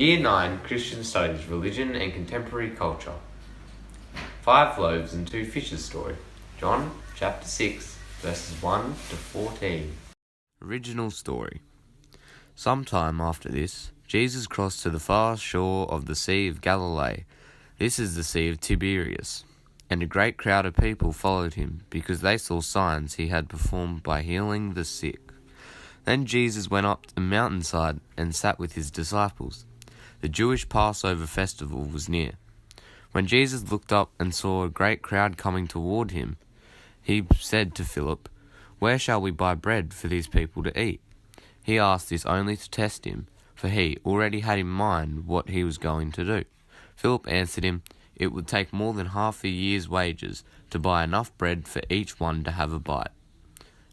Year 9 Christian Studies Religion and Contemporary Culture. 5 loaves and 2 fishes story. John chapter 6 verses 1 to 14. Original story. Sometime after this, Jesus crossed to the far shore of the Sea of Galilee. This is the Sea of Tiberias. And a great crowd of people followed him, because they saw signs he had performed by healing the sick. Then Jesus went up a mountainside and sat with his disciples. The Jewish Passover festival was near. When Jesus looked up and saw a great crowd coming toward him, he said to Philip, "Where shall we buy bread for these people to eat?" He asked this only to test him, for he already had in mind what he was going to do. Philip answered him, "It would take more than half a year's wages to buy enough bread for each one to have a bite."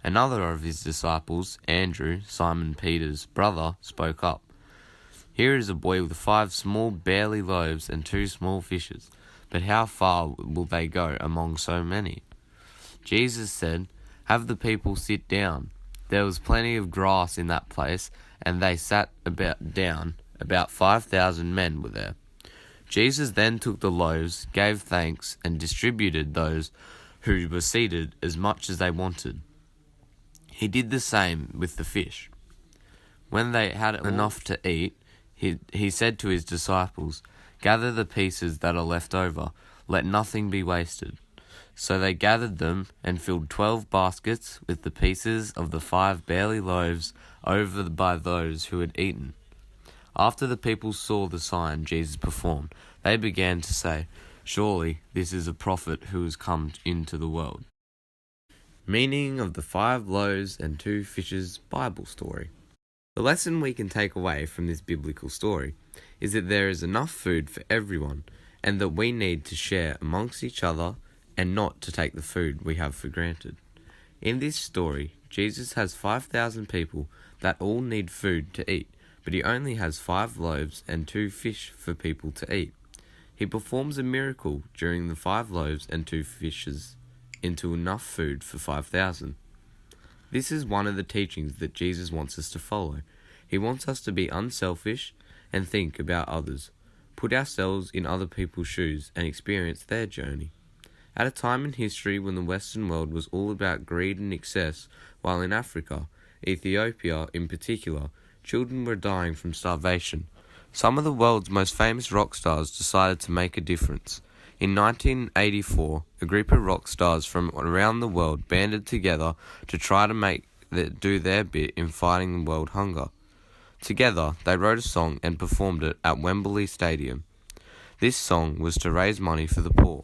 Another of his disciples, Andrew, Simon Peter's brother, spoke up. "Here is a boy with 5 small barley loaves and 2 small fishes, but how far will they go among so many?" Jesus said, "Have the people sit down." There was plenty of grass in that place, and they sat down. About 5,000 men were there. Jesus then took the loaves, gave thanks, and distributed those who were seated as much as they wanted. He did the same with the fish. When they had enough to eat, he said to his disciples, "Gather the pieces that are left over, let nothing be wasted." So they gathered them and filled 12 baskets with the pieces of the 5 barley loaves over by those who had eaten. After the people saw the sign Jesus performed, they began to say, "Surely this is a prophet who has come into the world." Meaning of the 5 loaves and 2 fishes Bible story. The lesson we can take away from this biblical story is that there is enough food for everyone, and that we need to share amongst each other and not to take the food we have for granted. In this story, Jesus has 5,000 people that all need food to eat, but he only has 5 loaves and 2 fish for people to eat. He performs a miracle during the 5 loaves and 2 fishes into enough food for 5,000. This is one of the teachings that Jesus wants us to follow. He wants us to be unselfish and think about others, put ourselves in other people's shoes and experience their journey. At a time in history when the Western world was all about greed and excess, while in Africa, Ethiopia in particular, children were dying from starvation, some of the world's most famous rock stars decided to make a difference. In 1984, a group of rock stars from around the world banded together to try to do their bit in fighting world hunger. Together, they wrote a song and performed it at Wembley Stadium. This song was to raise money for the poor,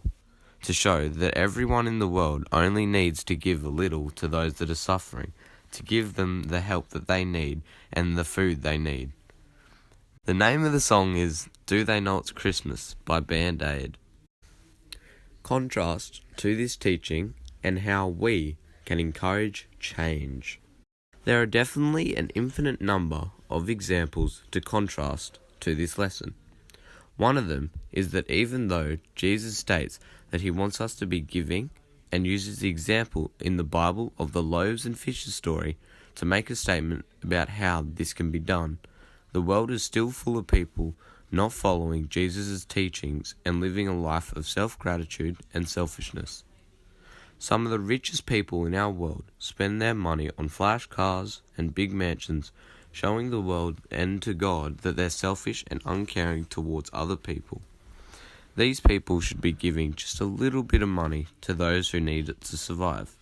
to show that everyone in the world only needs to give a little to those that are suffering, to give them the help that they need and the food they need. The name of the song is "Do They Know It's Christmas" by Band Aid. Contrast to this teaching and how we can encourage change. There are definitely an infinite number of examples to contrast to this lesson. One of them is that even though Jesus states that he wants us to be giving and uses the example in the Bible of the loaves and fishes story to make a statement about how this can be done, the world is still full of people not following Jesus' teachings and living a life of self-gratitude and selfishness. Some of the richest people in our world spend their money on flash cars and big mansions, showing the world and to God that they're selfish and uncaring towards other people. These people should be giving just a little bit of money to those who need it to survive.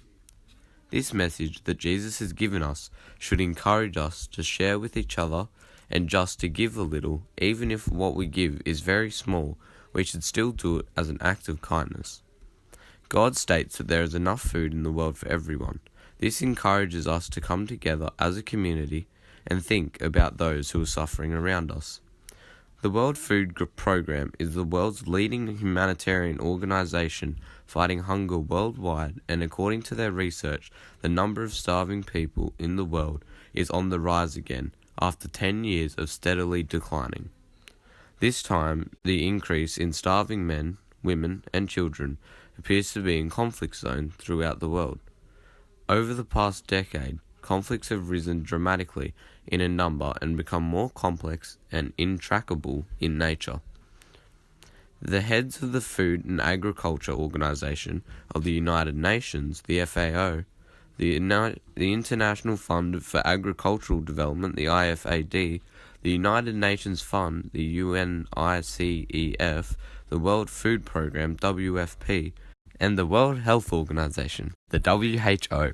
This message that Jesus has given us should encourage us to share with each other and just to give a little, even if what we give is very small, we should still do it as an act of kindness. God states that there is enough food in the world for everyone. This encourages us to come together as a community and think about those who are suffering around us. The World Food Programme is the world's leading humanitarian organization fighting hunger worldwide, and according to their research, the number of starving people in the world is on the rise again, after 10 years of steadily declining. This time, the increase in starving men, women, and children appears to be in conflict zones throughout the world. Over the past decade, conflicts have risen dramatically in a number and become more complex and intractable in nature. The heads of the Food and Agriculture Organization of the United Nations, the FAO, the International Fund for Agricultural Development, the IFAD, the United Nations Fund, the UNICEF, the World Food Programme, WFP, and the World Health Organization, the WHO,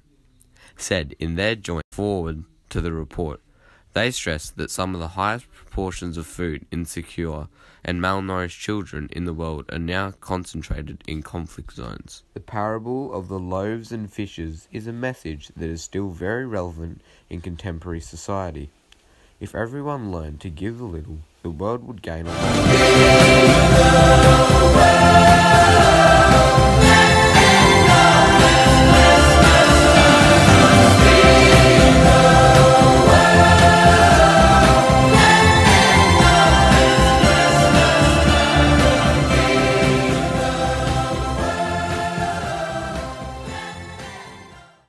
said in their joint foreword to the report. They stressed that some of the highest proportions of food insecure and malnourished children in the world are now concentrated in conflict zones. The parable of the loaves and fishes is a message that is still very relevant in contemporary society. If everyone learned to give a little, the world would gain a lot.